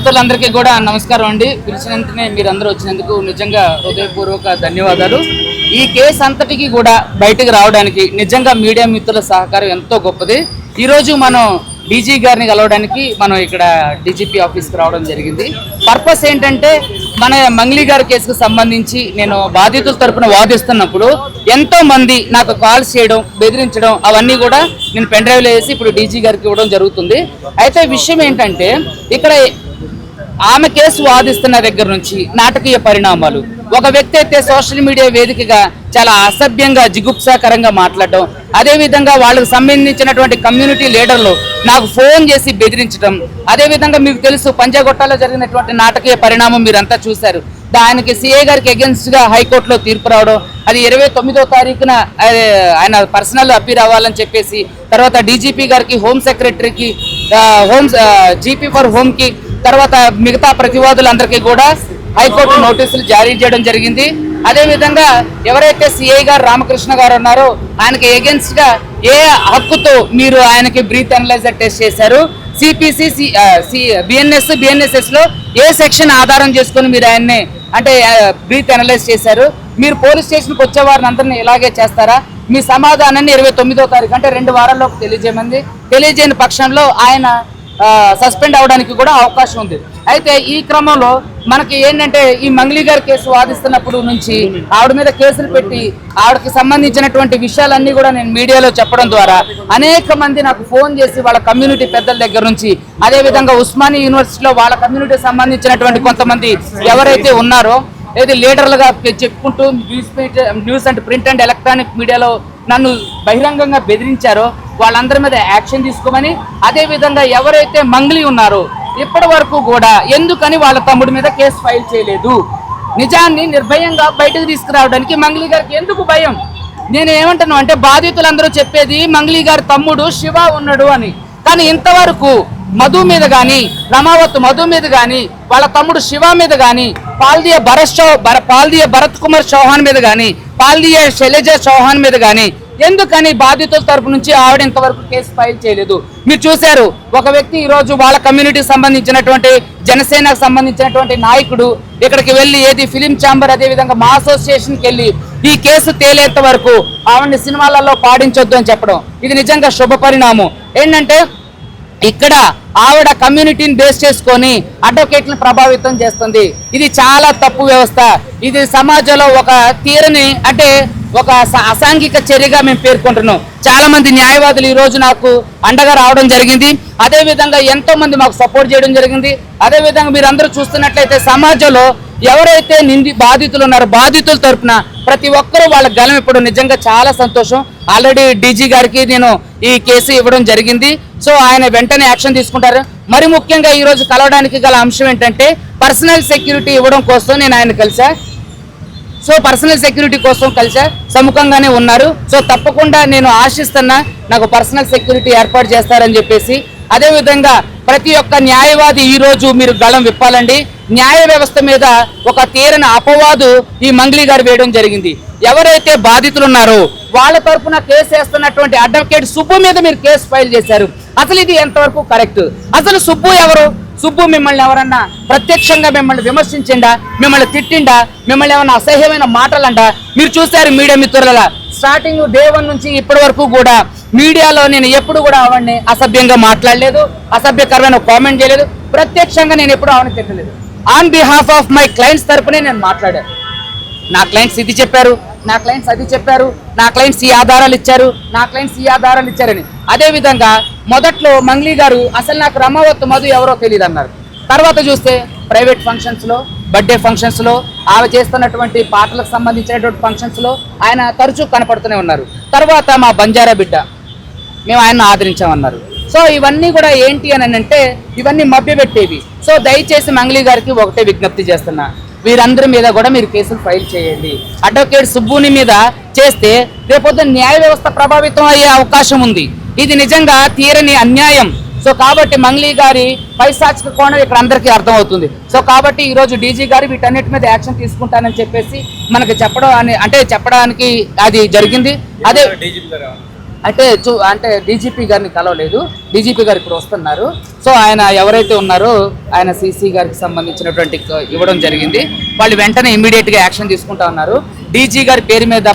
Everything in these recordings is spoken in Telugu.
మిత్రులందరికీ కూడా నమస్కారం అండి. పిలిచినందుకే మీరందరూ వచ్చినందుకు నిజంగా హృదయపూర్వక ధన్యవాదాలు. ఈ కేసు అంతటికి కూడా బయటకు రావడానికి నిజంగా మీడియా మిత్రుల సహకారం ఎంతో గొప్పది. ఈరోజు మనం డీజీ గారిని కలవడానికి మనం ఇక్కడ డీజీపీ ఆఫీస్కి రావడం జరిగింది. పర్పస్ ఏంటంటే మన మంగ్లీ గారి కేసుకు సంబంధించి నేను బాధితుల తరపున వాదిస్తున్నప్పుడు ఎంతో మంది నాకు కాల్స్ చేయడం, బెదిరించడం అవన్నీ కూడా నేను పెన్ డ్రైవ్లో వేసి ఇప్పుడు డీజీ గారికి ఇవ్వడం జరుగుతుంది. అయితే విషయం ఏంటంటే ఇక్కడ ఆమె కేసు వాదిస్తున్న దగ్గర నుంచి నాటకీయ పరిణామాలు, ఒక వ్యక్తి అయితే సోషల్ మీడియా వేదికగా చాలా అసభ్యంగా జిగుప్సాకరంగా మాట్లాడడం, అదేవిధంగా వాళ్ళకు సంబంధించినటువంటి కమ్యూనిటీ లీడర్లు నాకు ఫోన్ చేసి బెదిరించడం, అదేవిధంగా మీకు తెలుసు పంజాగుట్టలో జరిగినటువంటి నాటకీయ పరిణామం మీరంతా చూశారు. ఆయనకి సిఐ గారికి అగెన్స్ట్ గా హైకోర్టులో తీర్పు రావడం, అది 29వ తారీఖున ఆయన పర్సనల్ అప్పీర్ అవ్వాలని చెప్పేసి, తర్వాత డీజీపీ గారికి, హోమ్ సెక్రటరీకి, జీపీ ఫర్ హోమ్ కి, తర్వాత మిగతా ప్రతివాదులందరికీ కూడా హైకోర్టు నోటీసులు జారీ చేయడం జరిగింది. అదేవిధంగా ఎవరైతే సిఐ గారు రామకృష్ణ గారు ఉన్నారో ఆయనకి అగెన్స్ట్ గా ఏ హక్కుతో మీరు ఆయనకి బ్రీత్ అనలైజర్ టెస్ట్ చేశారు, సిపిసి, బిఎన్ఎస్ లో ఏ సెక్షన్ ఆధారం చేసుకుని మీరు ఆయన్ని అంటే బ్రీత్ అనలైజ్ చేశారు, మీరు పోలీస్ స్టేషన్కి వచ్చే వారిని అందరినీ ఇలాగే చేస్తారా, మీ సమాధానాన్ని 29వ తారీఖు అంటే 2 వారాల్లోపు తెలియజేయని పక్షంలో ఆయన సస్పెండ్ అవడానికి కూడా అవకాశం ఉంది. అయితే ఈ క్రమంలో మనకి ఏంటంటే ఈ మంగ్లీ గారి కేసు వాదిస్తున్నప్పుడు నుంచి ఆవిడ మీద కేసులు పెట్టి ఆవిడకి సంబంధించినటువంటి విషయాలన్నీ కూడా నేను మీడియాలో చెప్పడం ద్వారా అనేక మంది నాకు ఫోన్ చేసి వాళ్ళ కమ్యూనిటీ పెద్దల దగ్గర నుంచి, అదేవిధంగా ఉస్మానియా యూనివర్సిటీలో వాళ్ళ కమ్యూనిటీకి సంబంధించినటువంటి కొంతమంది ఎవరైతే ఉన్నారో ఏది లీడర్లుగా చెప్పుకుంటూ news and print and electronic మీడియాలో నన్ను బహిరంగంగా బెదిరించారో వాళ్ళందరి మీద యాక్షన్ తీసుకోమని, అదేవిధంగా ఎవరైతే మంగ్లీ ఉన్నారో ఇప్పటి వరకు కూడా ఎందుకని వాళ్ళ తమ్ముడి మీద కేసు ఫైల్ చేయలేదు, నిజాన్ని నిర్భయంగా బయటకు తీసుకురావడానికి మంగ్లీ గారికి ఎందుకు భయం? నేను ఏమంటాను అంటే బాధితులందరూ చెప్పేది మంగ్లీ గారి తమ్ముడు శివ ఉన్నాడు అని, కానీ ఇంతవరకు మధు మీద కానీ, రమావత్ మధు మీద కానీ, వాళ్ళ తమ్ముడు శివ మీద కానీ, పాల్దియ భరత్ కుమార్ చౌహాన్ మీద కానీ, పాల్దియ శైలజ చౌహాన్ మీద కానీ ఎందుకని బాధితుల తరపు నుంచి ఆవిడ ఇంతవరకు కేసు ఫైల్ చేయలేదు? మీరు చూశారు, ఒక వ్యక్తి ఈరోజు వాళ్ళ కమ్యూనిటీకి సంబంధించినటువంటి జనసేనకు సంబంధించినటువంటి నాయకుడు ఇక్కడికి వెళ్ళి ఏది ఫిలిం ఛాంబర్, అదేవిధంగా మా అసోసియేషన్కి వెళ్ళి ఈ కేసు తేలేంత వరకు ఆవిడని సినిమాలలో పాడించొద్దు అని చెప్పడం, ఇది నిజంగా శుభ పరిణామం. ఏంటంటే ఇక్కడ ఆవిడ కమ్యూనిటీని బేస్ చేసుకొని అడ్వకేట్లను ప్రభావితం చేస్తుంది. ఇది చాలా తప్పు వ్యవస్థ. ఇది సమాజంలో ఒక తీరని అంటే ఒక అసాంఘిక చర్యగా మేము పేర్కొంటున్నాం. చాలా మంది న్యాయవాదులు ఈ రోజు నాకు అండగా రావడం జరిగింది, అదేవిధంగా ఎంతో మంది మాకు సపోర్ట్ చేయడం జరిగింది. అదేవిధంగా మీరు అందరూ చూస్తున్నట్లయితే సమాజంలో ఎవరైతే బాధితులు ఉన్నారో బాధితుల తరపున ప్రతి ఒక్కరూ వాళ్ళ గలం ఇప్పుడు నిజంగా చాలా సంతోషం. ఆల్రెడీ డీజీ గారికి నేను ఈ కేసు ఇవ్వడం జరిగింది. సో ఆయన వెంటనే యాక్షన్ తీసుకుంటారు. మరి ముఖ్యంగా ఈ రోజు కలవడానికి గల అంశం ఏంటంటే పర్సనల్ సెక్యూరిటీ ఇవ్వడం కోసం నేను ఆయన కలిసా. సో పర్సనల్ సెక్యూరిటీ కోసం కలిసా, సముఖంగానే ఉన్నారు. సో తప్పకుండా నేను ఆశిస్తున్నా నాకు పర్సనల్ సెక్యూరిటీ ఏర్పాటు చేస్తారని చెప్పేసి. అదేవిధంగా ప్రతి ఒక్క న్యాయవాది ఈ రోజు మీరు గళం విప్పాలండి. న్యాయ వ్యవస్థ మీద ఒక తీరని అపవాదు ఈ మంగ్లీ గారు వేయడం జరిగింది. ఎవరైతే బాధితులు ఉన్నారో వాళ్ళ తరఫున కేసు వేస్తున్నటువంటి అడ్వకేట్ సుబ్బు మీద మీరు కేసు ఫైల్ చేశారు. అసలు ఇది ఎంతవరకు కరెక్ట్? అసలు సుబ్బు ఎవరు? సుబ్బు మిమ్మల్ని ఎవరన్నా ప్రత్యక్షంగా మిమ్మల్ని విమర్శించిండా, మిమ్మల్ని తిట్టిండా, మిమ్మల్ని ఏమన్నా అసహ్యమైన మాటలంటా? మీరు చూశారు మీడియా మిత్రుల స్టార్టింగ్ డే 1 నుంచి ఇప్పటి వరకు కూడా మీడియాలో నేను ఎప్పుడు కూడా ఆవిడని అసభ్యంగా మాట్లాడలేదు, అసభ్యకరమైన కామెంట్ చేయలేదు, ప్రత్యక్షంగా నేను ఎప్పుడు ఆవిడని తిట్టలేదు. On behalf of my clients తరపునే నేను మాట్లాడాను. నా క్లయింట్స్ ఇది చెప్పారు, నా క్లయింట్స్ అది చెప్పారు, నా క్లయింట్స్ ఈ ఆధారాలు ఇచ్చారు, నా క్లయింట్స్ ఈ ఆధారాలు ఇచ్చారని. అదేవిధంగా మొదట్లో మంగ్లీ గారు అసలు నాకు రమావత్ మధు ఎవరో తెలియదు అన్నారు. తర్వాత చూస్తే ప్రైవేట్ ఫంక్షన్స్లో, బర్త్డే ఫంక్షన్స్లో, ఆమె చేస్తున్నటువంటి పాటలకు సంబంధించినటువంటి ఫంక్షన్స్లో ఆయన తరచూ కనపడుతూనే ఉన్నారు. తర్వాత మా బంజారా బిడ్డ మేము ఆయన్ని ఆదరించామన్నారు. సో ఇవన్నీ కూడా ఏంటి అని అంటే ఇవన్నీ మభ్యపెట్టేవి. సో దయచేసి మంగ్లీ గారికి ఒకటే విజ్ఞప్తి చేస్తున్నా, వీరందరి మీద కూడా మీరు కేసులు ఫైల్ చేయండి. అడ్వకేట్ సుబ్బుని మీద చేస్తే రేపొద్దున న్యాయ వ్యవస్థ ప్రభావితం అయ్యే అవకాశం ఉంది. ఇది నిజంగా తీరని అన్యాయం. సో కాబట్టి మంగ్లీ గారి పైశాచిక కోణం ఇక్కడ అందరికీ అర్థమవుతుంది. సో కాబట్టి ఈరోజు డీజీ గారు వీటన్నిటి మీద యాక్షన్ తీసుకుంటానని చెప్పేసి మనకి చెప్పడానికి అది జరిగింది. అదే అంటే అంటే డీజీపీ గారిని కలవలేదు. డీజీపీ గారు ఇప్పుడు వస్తున్నారు. సో ఆయన ఎవరైతే ఉన్నారో ఆయన సీసీ గారికి సంబంధించినటువంటి ఇవ్వడం జరిగింది. వాళ్ళు వెంటనే ఇమ్మీడియట్గా యాక్షన్ తీసుకుంటా ఉన్నారు. డీజీ గారి పేరు మీద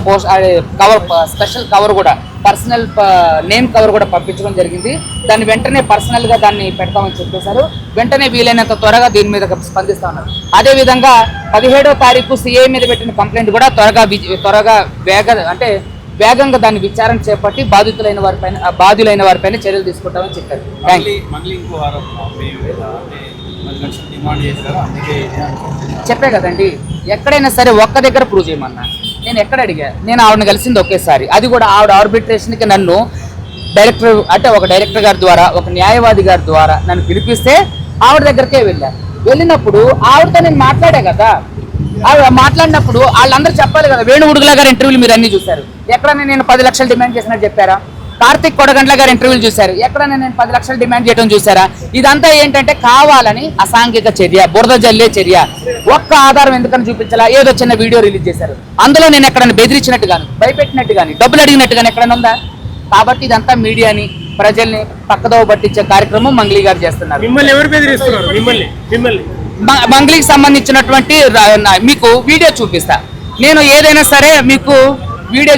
కవర్, స్పెషల్ కవర్ కూడా, పర్సనల్ నేమ్ కవర్ కూడా పంపించడం జరిగింది. దాన్ని వెంటనే పర్సనల్గా దాన్ని పెడతామని చెప్పేశారు. వెంటనే వీలైనంత త్వరగా దీని మీద స్పందిస్తా ఉన్నారు. అదేవిధంగా 17వ తారీఖు సిఐ మీద పెట్టిన కంప్లైంట్ కూడా త్వరగా వేగంగా దాన్ని విచారణ చేపట్టి బాధితులైన వారిపైన చర్యలు తీసుకుంటామని చెప్పారు. చెప్పే కదండి, ఎక్కడైనా సరే ఒక్క దగ్గర ప్రూవ్ చేయమన్నా. నేను ఎక్కడ అడిగా, నేను ఆవిడని కలిసింది ఒకేసారి. అది కూడా ఆవిడ ఆర్బిట్రేషన్కి నన్ను ఒక డైరెక్టర్ గారి ద్వారా, ఒక న్యాయవాది గారి ద్వారా నన్ను పిలిపిస్తే ఆవిడ దగ్గరికే వెళ్ళినప్పుడు ఆవిడతో నేను మాట్లాడే కదా. ఆవిడ మాట్లాడినప్పుడు వాళ్ళందరూ చెప్పాలి కదా. వేణుగుడుగుల గారి ఇంటర్వ్యూలు మీరు అన్ని చూశారు. ఎక్కడైనా నేను 10 లక్షలు డిమాండ్ చేసినట్టు చెప్పారా? కార్తిక్ కొడగండ్ల గారి ఇంటర్వ్యూలు చూశారు. ఎక్కడైనా నేను 10 లక్షలు డిమాండ్ చేయడం చూసారా? ఇదంతా ఏంటంటే కావాలని అసాంఘిక చర్య, బురద జల్లే చర్య. ఒక్క ఆధారం ఎందుకని చూపించాలా? ఏదో చిన్న వీడియో రిలీజ్ చేశారు. అందులో నేను ఎక్కడైనా బెదిరించినట్టు కానీ, భయపెట్టినట్టు కానీ, డబ్బులు అడిగినట్టు కానీ ఎక్కడైనా ఉందా? కాబట్టి ఇదంతా మీడియాని, ప్రజల్ని పక్కదోవ పట్టించే కార్యక్రమం మంగ్లీ గారు చేస్తున్నారు. మిమ్మల్ని ఎవరు బెదిరిస్తున్నారు? మిమ్మల్ని మంగ్లీకి సంబంధించినటువంటి మీకు వీడియో చూపిస్తా. నేను ఏదైనా సరే మీకు వీడియో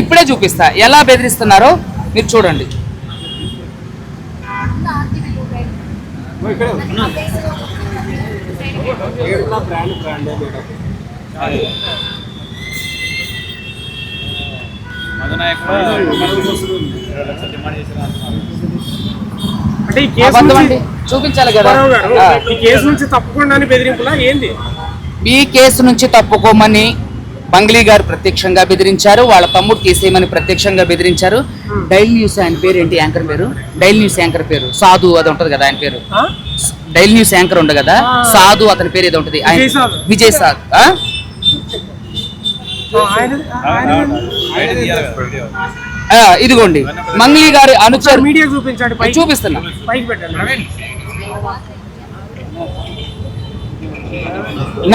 ఇప్పుడే చూపిస్తా. ఎలా బెదిరిస్తున్నారో మీరు చూడండి. చూపించాలి కదా. ఈ కేసు నుంచి తప్పుకోమని మంగ్లీ గారు ప్రత్యక్షంగా బెదిరించారు. వాళ్ళ తమ్ముడు తీసేయమని ప్రత్యక్షంగా బెదిరించారు. డైలీ న్యూస్ ఆయన పేరు ఏంటి? యాంకర్ పేరు, డైలీ న్యూస్ యాంకర్ పేరు సాధు, అది ఉంటది కదా ఆయన పేరు. డైలీ న్యూస్ యాంకర్ ఉండదు కదా, సాధు అతని పేరు ఏదో ఉంటది, విజయ్ సాద్. ఇదిగోండి మంగ్లీ గారి అనుచరు. చూపిస్తున్నా.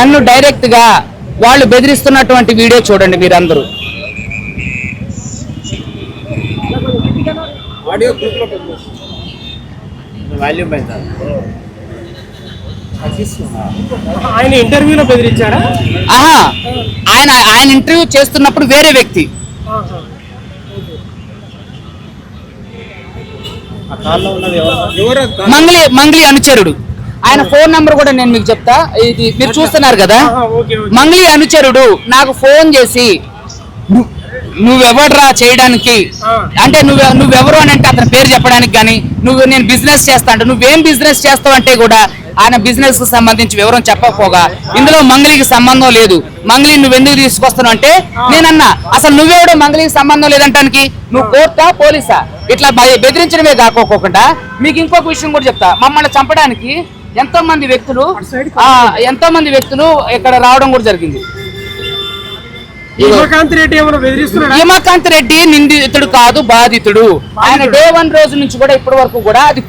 నన్ను డైరెక్ట్ గా వాళ్ళు బెదిరిస్తున్నటువంటి వీడియో చూడండి మీరందరూ. ఆయన ఇంటర్వ్యూలో బెదిరించారా? ఆయన ఇంటర్వ్యూ చేస్తున్నప్పుడు వేరే వ్యక్తి, మంగ్లీ అనుచరుడు. ఆయన ఫోన్ నంబర్ కూడా నేను మీకు చెప్తా. ఇది మీరు చూస్తున్నారు కదా. మంగ్లీ అనుచరుడు నాకు ఫోన్ చేసి నువ్వెవడ్రా చేయడానికి, అంటే నువ్వెవరు అని అంటే అతని పేరు చెప్పడానికి కానీ, నేను బిజినెస్ చేస్తా అంటే నువ్వేం బిజినెస్ చేస్తావు అంటే కూడా ఆయన బిజినెస్ కు సంబంధించి వివరం చెప్పకపోగా ఇందులో మంగ్లీకి సంబంధం లేదు, మంగ్లీ నువ్వెందుకు తీసుకొస్తున్నావు అంటే నేనన్నా అసలు నువ్వెవడో మంగ్లీకి సంబంధం లేదంటానికి నువ్వు కోర్టా పోలీసా? ఇట్లా బెదిరించడమే కాకోకుండా మీకు ఇంకొక విషయం కూడా చెప్తా. మమ్మల్ని చంపడానికి ఎంతో మంది వ్యక్తులు ఇక్కడ రావడం కూడా జరిగింది. హిమకాంత్ రెడ్డి నిందితుడు కాదు, బాధితుడు. ఆయన డే 1 రోజు నుంచి కూడా ఇప్పటి వరకు కూడా అది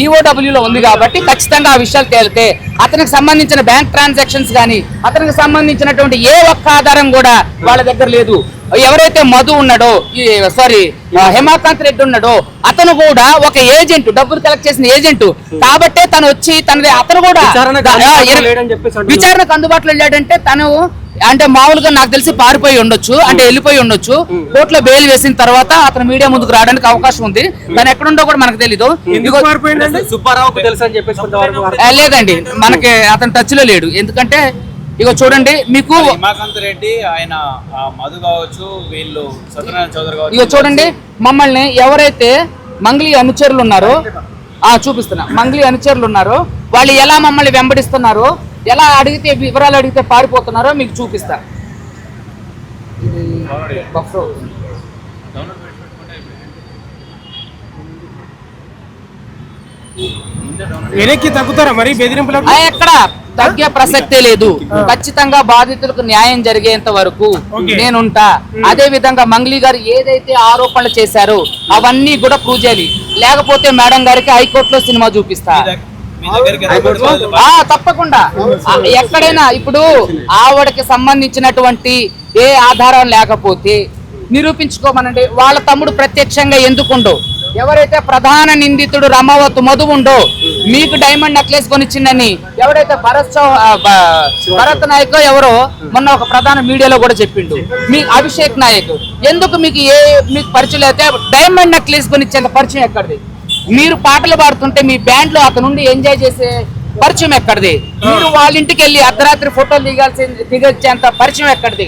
ఈఓడబ్ల్యూలో ఉంది కాబట్టి ఖచ్చితంగా ఆ విషయాలు తేలితే అతనికి సంబంధించిన బ్యాంక్ ట్రాన్సాక్షన్స్ కానీ, అతనికి సంబంధించినటువంటి ఏ ఒక్క ఆధారం కూడా వాళ్ళ దగ్గర లేదు. ఎవరైతే మధు ఉన్నాడో, హిమకాంత్ రెడ్డి ఉన్నాడో అతను కూడా ఒక ఏజెంట్, డబ్బులు కలెక్ట్ చేసిన ఏజెంట్ కాబట్టే తను వచ్చి అతను కూడా విచారణకు అందుబాటులో వెళ్ళాడంటే తను అంటే మామూలుగా నాకు తెలిసి పారిపోయి ఉండొచ్చు, అంటే వెళ్ళిపోయి ఉండొచ్చు. కోర్టులో బెయిల్ వేసిన తర్వాత అతను మీడియా ముందుకు రావడానికి అవకాశం ఉంది. తను ఎక్కడుండో కూడా మనకు తెలీదు. లేదండి, మనకి అతను టచ్ లో లేడు. ఎందుకంటే ఇగో చూడండి మీకు రెడ్డి ఆయన మధు కావచ్చు, వీళ్ళు సత్యనారాయణ చౌదరి కావచ్చు, ఇగో చూడండి మమ్మల్ని ఎవరైతే మంగ్లీ అనుచరులు ఉన్నారో చూపిస్తున్నా. మంగ్లీ అనుచరులు ఉన్నారో వాళ్ళు ఎలా మమ్మల్ని వెంబడిస్తున్నారో, ఎలా అడిగితే వివరాలు అడిగితే పారిపోతున్నారో మీకు చూపిస్తా. వెనక్కి తగ్గుతారా మరి? బెదిరింపులకు ఎక్కడ తగ్గే ప్రసక్తే లేదు. ఖచ్చితంగా బాధితులకు న్యాయం జరిగేంత వరకు నేనుంటా. అదే విధంగా మంగ్లీ గారు ఏదైతే ఆరోపణలు చేశారో అవన్నీ కూడా ప్రూవ్ చేయాలి. లేకపోతే మేడం గారికి హైకోర్టులో సినిమా చూపిస్తా. తప్పకుండా ఎక్కడైనా ఇప్పుడు ఆవిడకి సంబంధించినటువంటి ఏ ఆధారం లేకపోతే నిరూపించుకోమనండి. వాళ్ళ తమ్ముడు ప్రత్యక్షంగా ఎందుకుండో, ఎవరైతే ప్రధాన నిందితుడు రమావత్ మధు ఉండో మీకు డైమండ్ నెక్లెస్ కొనిచ్చిందని ఎవరైతే భరత్ నాయక్ ఎవరో మొన్న ఒక ప్రధాన మీడియాలో కూడా చెప్పిండు, మీ అభిషేక్ నాయక్ ఎందుకు మీకు పరిచయం అయితే డైమండ్ నెక్లెస్ కొనిచ్చేంత పరిచయం ఎక్కడిది? మీరు పాటలు పాడుతుంటే మీ బ్యాండ్ లో అతను నుండి ఎంజాయ్ చేసే పరిచయం ఎక్కడిది? మీరు వాళ్ళ ఇంటికి వెళ్ళి అర్ధరాత్రి ఫోటోలు దిగొచ్చేంత పరిచయం ఎక్కడిది?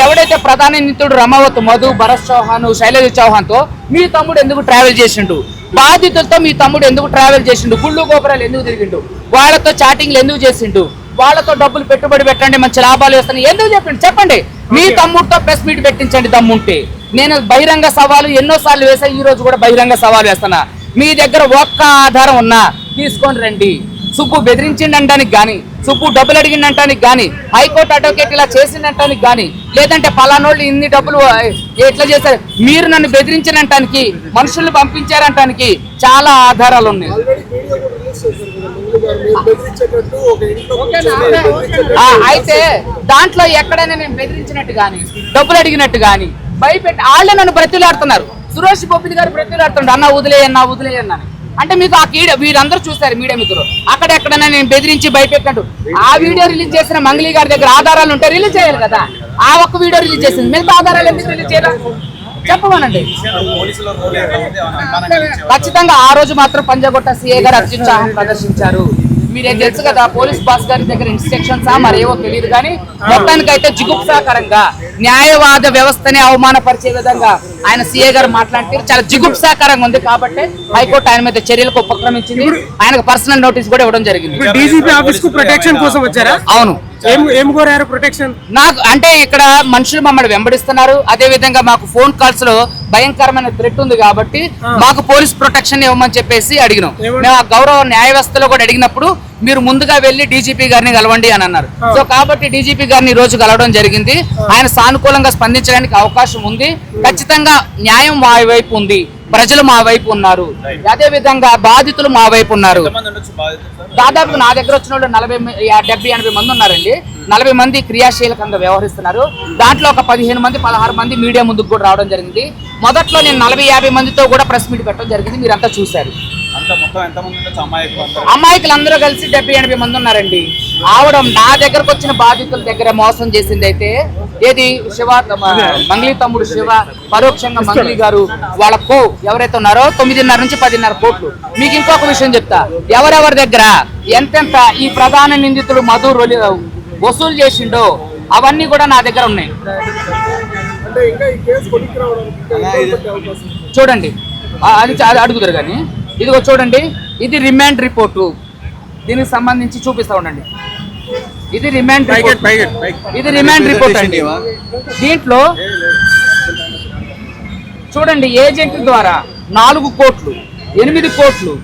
ఎవడైతే ప్రధాన నిందితుడు రమావత్ మధు, భరత్ చౌహాన్, శైలజ చౌహాన్ తో మీ తమ్ముడు ఎందుకు ట్రావెల్ చేసిండు? బాధితులతో మీ తమ్ముడు ఎందుకు ట్రావెల్ చేసిండు? గుళ్ళు గోపురాలు ఎందుకు తిరిగిండు? వాళ్ళతో చాటింగ్లు ఎందుకు చేసిండు? వాళ్ళతో డబ్బులు పెట్టుబడి పెట్టండి, మంచి లాభాలు వేస్తాను ఎందుకు చెప్పండి. మీ తమ్ముడితో ప్రెస్ మీట్ పెట్టించండి దమ్ముంటే. నేను బహిరంగ సవాలు ఎన్నోసార్లు వేసా, ఈ రోజు కూడా బహిరంగ సవాలు వేస్తున్నా. మీ దగ్గర ఒక్క ఆధారం ఉన్నా తీసుకొని రండి. సుబ్బు బెదిరించిండటానికి కానీ, సుబ్బు డబ్బులు అడిగిండటానికి కానీ, హైకోర్టు అడ్వకేట్ ఇలా చేసిండటానికి కానీ, లేదంటే పలానోళ్ళు ఇన్ని డబ్బులు ఎట్లా చేశారు, మీరు నన్ను బెదిరించినటానికి, మనుషుల్ని పంపించారంటానికి చాలా ఆధారాలు ఉన్నాయి. అయితే దాంట్లో ఎక్కడైనా నేను బెదిరించినట్టు కానీ, డబ్బులు అడిగినట్టు కానీ భయపెట్టి వాళ్ళే నన్ను బ్రతిలాడుతున్నారు. సురేష్ బొబ్బిలి గారు బ్రతిలాడుతుండ్రు, అన్న వదిలేయన్నా. అంటే మీకు ఆ వీరందరూ చూస్తారు మీడియా మిత్రులు, అక్కడెక్కడైనా నేను బెదిరించి భయపెట్టినట్టు ఆ వీడియో రిలీజ్ చేసిన మంగళి గారి దగ్గర ఆధారాలు ఉంటే రిలీజ్ చేయాలి కదా. ఆ ఒక్క వీడియో రిలీజ్ చేసింది, మిగతా ఆధారాలు ఎందుకు రిలీజ్ చేయాలి చెప్పమనండి. ఖచ్చితంగా ఆ రోజు మాత్రం పంజాగొట్ట సిఏ గారు అత్యుత్సాహం ప్రదర్శించారు. మీరేం తెలుసు కదా, పోలీస్ బాస్ గారి దగ్గర ఇన్స్ట్రక్షన్స్ మరేవో తెలియదు కానీ మొత్తానికైతే జిగుప్సాకరంగా న్యాయవాద వ్యవస్థని అవమానపరిచే విధంగా ఆయన సీఏ గారు మాట్లాడితే చాలా జిగుప్సాకరంగా ఉంది. కాబట్టి హైకోర్టు ఆయన మీద చర్యలకు ఉపక్రమించింది. ఆయనకు పర్సనల్ నోటీస్ కూడా ఇవ్వడం జరిగింది. డీజీపీ ఆఫీస్ కు ప్రొటెక్షన్ కోసం వచ్చారా? అవును. ఏం కోరారు ప్రొటెక్షన్? నాకు అంటే ఇక్కడ మనుషులు మమ్మల్ని వెంబడిస్తున్నారు, అదే విధంగా మాకు ఫోన్ కాల్స్ లో భయంకరమైన థ్రెట్ ఉంది కాబట్టి మాకు పోలీస్ ప్రొటెక్షన్ ఇవ్వమని చెప్పేసి అడిగినాం. మేము ఆ గౌరవ న్యాయ వ్యవస్థలో కూడా అడిగినప్పుడు మీరు ముందుగా వెళ్లి డీజీపీ గారిని కలవండి అని అన్నారు. సో కాబట్టి డీజీపీ గారిని ఈ రోజు కలవడం జరిగింది. ఆయన సానుకూలంగా స్పందించడానికి అవకాశం ఉంది. ఖచ్చితంగా న్యాయం మా వైపు ఉంది, ప్రజలు మా వైపు ఉన్నారు, అదే విధంగా బాధితులు మా వైపు ఉన్నారు. దాదాపు నా దగ్గర వచ్చిన వాళ్ళు 70-80 మంది ఉన్నారండి. 40 మంది క్రియాశీలకంగా వ్యవహరిస్తున్నారు. దాంట్లో ఒక 16 మంది మీడియా ముందుకు కూడా రావడం జరిగింది. మొదట్లో నేను 40-50 మందితో కూడా ప్రెస్ మీట్ పెట్టడం జరిగింది, మీరంతా చూశారు. అమాయకులు అందరూ కలిసి 70-80 మంది ఉన్నారండి. ఆవిడ నా దగ్గరకు వచ్చిన బాధితుల దగ్గర మోసం చేసింది అయితే ఏది మంగళి తమ్ముడు శివ, పరోక్షంగా మంగళి గారు వాళ్ళ ఎవరైతే ఉన్నారో 9.5 నుంచి 10.5 కోట్లు. మీకు ఇంకొక విషయం చెప్తా, ఎవరెవరి దగ్గర ఎంతెంత ఈ ప్రధాన నిందితుడు మధు వసూలు చేసిండో అవన్నీ కూడా నా దగ్గర ఉన్నాయి. చూడండి, అది అడుగుతారు కానీ ఇదిగో చూడండి, ఇది రిమాండ్ రిపోర్టు. దీనికి సంబంధించి చూపిస్తా ఉండండి. ఇది రిమాండ్ రిపోర్ట్ అండి. దీంట్లో చూడండి, ఏజెంట్ ద్వారా 4 కోట్లు, 8 కోట్లు.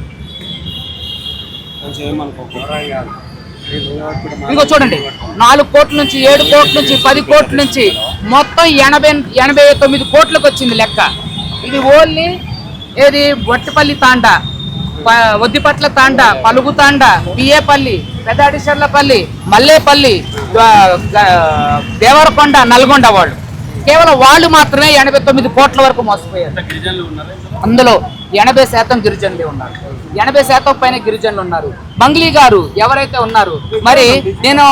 ఇంకో చూడండి, 4 కోట్ల నుంచి 7 కోట్ల నుంచి 10 కోట్ల నుంచి మొత్తం 89 కోట్లకు వచ్చింది లెక్క. ఇది ఓన్లీ ఏది వట్టిపల్లి తాండా, వద్దిపట్ల తాండా, పలుగు తాండా, బిఏపల్లి, పెద్దాడిశర్లపల్లి, మల్లేపల్లి, దేవరకొండ, నల్గొండ వాళ్ళు కేవలం వాళ్ళు మాత్రమే 89 కోట్ల వరకు మోసపోయారు. అందులో 80% గిరిజనులే ఉన్నారు. 80% పైన గిరిజనులు ఉన్నారు. మంగళి గారు ఎవరైతే ఉన్నారు, మరి నేను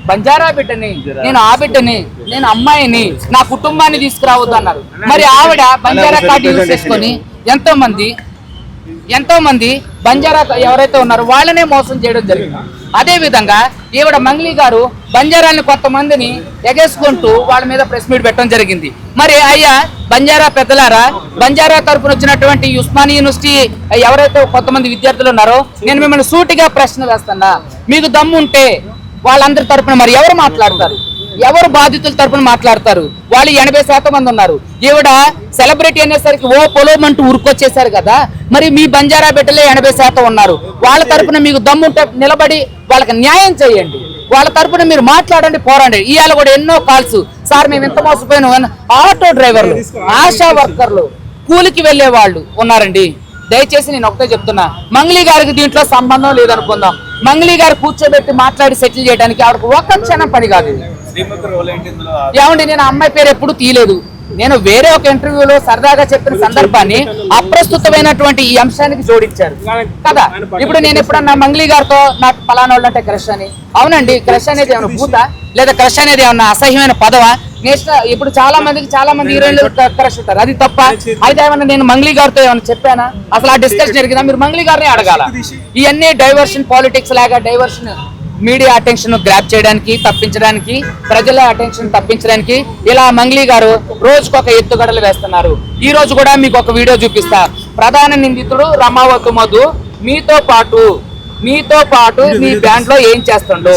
బంజారా బిడ్డని, నేను ఆ బిడ్డని, నేను అమ్మాయిని, నా కుటుంబాన్ని తీసుకురావద్దు అన్నారు. మరి ఆవిడ బంజారా కార్డు యూజ్ చేసుకొని ఎంతో మంది బంజారా ఎవరైతే ఉన్నారో వాళ్ళనే మోసం చేయడం జరిగింది. అదే విధంగా ఈవిడ మంగళి గారు బంజారాని కొంతమందిని ఎగేసుకుంటూ వాళ్ళ మీద ప్రెస్ మీట్ పెట్టడం జరిగింది. మరి అయ్యా బంజారా పెద్దలారా, బంజారా తరఫున వచ్చినటువంటి ఉస్మానియా యూనివర్సిటీ ఎవరైతే కొంతమంది విద్యార్థులు ఉన్నారో నేను మిమ్మల్ని సూటిగా ప్రశ్న వేస్తున్నా, మీకు దమ్ము ఉంటే వాళ్ళందరి తరఫున మరి ఎవరు మాట్లాడతారు? ఎవరు బాధితుల తరఫున మాట్లాడతారు? వాళ్ళు 80% మంది ఉన్నారు. ఈవిడ సెలబ్రిటీ అనేసరికి ఓ పొలోమంటూ ఉరుకొచ్చేసారు కదా. మరి మీ బంజారా బిడ్డలే 80% ఉన్నారు. వాళ్ళ తరఫున మీకు దమ్ముంటే నిలబడి వాళ్ళకి న్యాయం చేయండి. వాళ్ళ తరఫున మీరు మాట్లాడండి, పోరాడండి. ఇవాళ కూడా ఎన్నో కాల్స్, సార్ మేము ఎంత మోసపోయినా, ఆటో డ్రైవర్లు, ఆశా వర్కర్లు, కూలికి వెళ్లే వాళ్ళు ఉన్నారండి. దయచేసి నేను ఒకటే చెప్తున్నా, మంగళి గారికి దీంట్లో సంబంధం లేదనుకుందాం. మంగళి గారు కూర్చోబెట్టి మాట్లాడి సెటిల్ చేయడానికి ఆవిడకు ఒక్క క్షణం పని కాదు. ఏమండి, నేను అమ్మాయి పేరు ఎప్పుడు తీయలేదు. నేను వేరే ఒక ఇంటర్వ్యూలో సరదాగా చెప్పిన సందర్భాన్ని అప్రస్తుతమైనటువంటి ఈ అంశానికి జోడించారు కదా. ఇప్పుడు నేను ఎప్పుడన్నా మంగ్లీ గారితో నాకు పలానా వాళ్ళు అంటే క్రష్ అని, అవునండి క్రష్ అనేది ఏమైనా భూత లేదా క్రష్ అనేది ఏమన్నా అసహ్యమైన పదవా? ఇప్పుడు చాలా మంది హీరోయిన్లు క్రష్ ఉంటారు, అది తప్ప? అయితే ఏమన్నా నేను మంగ్లీ గారితో ఏమైనా చెప్పానా? అసలు ఆ డిస్కషన్ జరిగిందా? మీరు మంగ్లీ గారిని అడగాల. ఇవన్నీ డైవర్షన్ పాలిటిక్స్ లాగా, డైవర్షన్ మీడియా అటెన్షన్ గ్రాప్ చేయడానికి, తప్పించడానికి, ప్రజల అటెన్షన్ తప్పించడానికి ఇలా మంగ్లీ గారు రోజుకొక ఎత్తుగడలు వేస్తున్నారు. ఈ రోజు కూడా మీకు ఒక వీడియో చూపిస్తా. ప్రధాన నిందితుడు రమావతు మధు మీతో పాటు మీ బ్యాండ్ లో ఏం చేస్తుండో.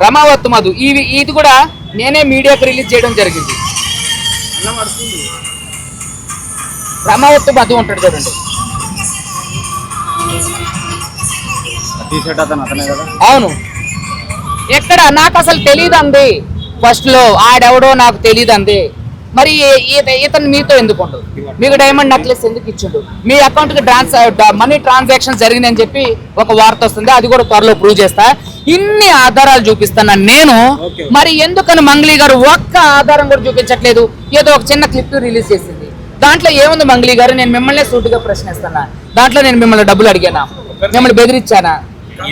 రమావతు మధు ఇది కూడా నేనే మీడియాకి రిలీజ్ చేయడం జరిగింది. రమావతు మధు ఉంటాడు చూడండి. అవును, ఎక్కడ నాకు అసలు తెలియదు అంది. ఫస్ట్ లో ఆడెవడో నాకు తెలియదు అంది. మరి ఇతను మీతో ఎందుకుండు? మీకు డైమండ్ నెక్లెస్ ఎందుకు ఇచ్చిండు? మీ అకౌంట్ కి మనీ ట్రాన్సాక్షన్ జరిగిందని చెప్పి ఒక వార్త వస్తుంది, అది కూడా త్వరలో ప్రూవ్ చేస్తా. ఇన్ని ఆధారాలు చూపిస్తాను నేను. మరి ఎందుకని మంగ్లీ గారు ఒక్క ఆధారం కూడా చూపించట్లేదు? ఏదో ఒక చిన్న క్లిప్ రిలీజ్ చేసింది, దాంట్లో ఏముంది మంగ్లీ గారు? నేను మిమ్మల్ని సూటిగా ప్రశ్నిస్తున్నా. దాంట్లో నేను మిమ్మల్ని డబ్బులు అడిగానా? మిమ్మల్ని బెదిరించానా? ఈ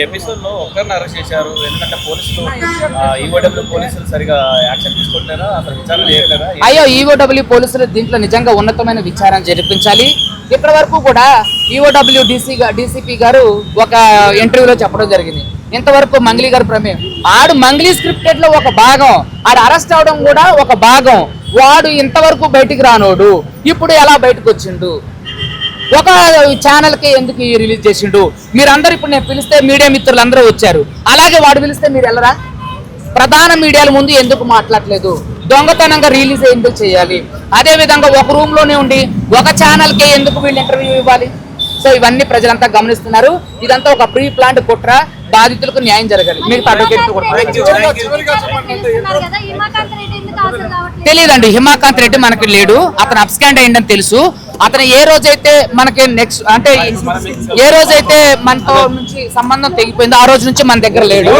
ఎపిసోడ్ లో ఒకరిని అరెస్ట్ చేశారు. ఎందుకంటే ఈఓడబ్ల్యూ పోలీసులు సరిగా యాక్షన్ తీసుకుంటారా? అసలు విచారణ చేయలేరా? అయ్యో, ఈఓడబ్ల్యూ పోలీసులు దీంట్లో నిజంగా ఉన్నతమైన విచారణ జరిపించాలి. ఇప్పటి వరకు కూడా ఈఓడబ్ల్యూ డీసీపీ గారు ఒక ఇంటర్వ్యూలో చెప్పడం జరిగింది, ఇంతవరకు మంగ్లీ గారు ప్రమేయం. ఆడు మంగ్లీ స్క్రిప్టెడ్ లో ఒక భాగం, ఆడు అరెస్ట్ అవడం కూడా ఒక భాగం. వాడు ఇంతవరకు బయటికి రానోడు ఇప్పుడు ఎలా బయటకు వచ్చిండు? ఒక ఛానల్ కి ఎందుకు రిలీజ్ చేసిండు? మీరందరూ ఇప్పుడు నేను పిలిస్తే మీడియా మిత్రులు అందరూ వచ్చారు, అలాగే వాడు పిలిస్తే మీరు వెళ్ళరా? ప్రధాన మీడియాల ముందు ఎందుకు మాట్లాడలేదు? దొంగతనంగా రిలీజ్ ఎందుకు చేయాలి? అదే విధంగా ఒక రూమ్ లోనే ఉండి ఒక ఛానల్ కి ఎందుకు వీళ్ళు ఇంటర్వ్యూ ఇవ్వాలి? సో ఇవన్నీ ప్రజలంతా గమనిస్తున్నారు. ఇదంతా ఒక ప్రీ ప్లాంట్ కుట్ర. బాధితులకు న్యాయం జరగాలి. మిగతా తెలియదండి. హిమాకాంత్ రెడ్డి మనకి లేడు, అతను అబ్స్కాండ్ అయ్యిందని తెలుసు. అతను ఏ రోజైతే మనకి నెక్స్ట్ అంటే ఏ రోజైతే మనతో నుంచి సంబంధం తెగిపోయిందో ఆ రోజు నుంచి మన దగ్గర లేడు.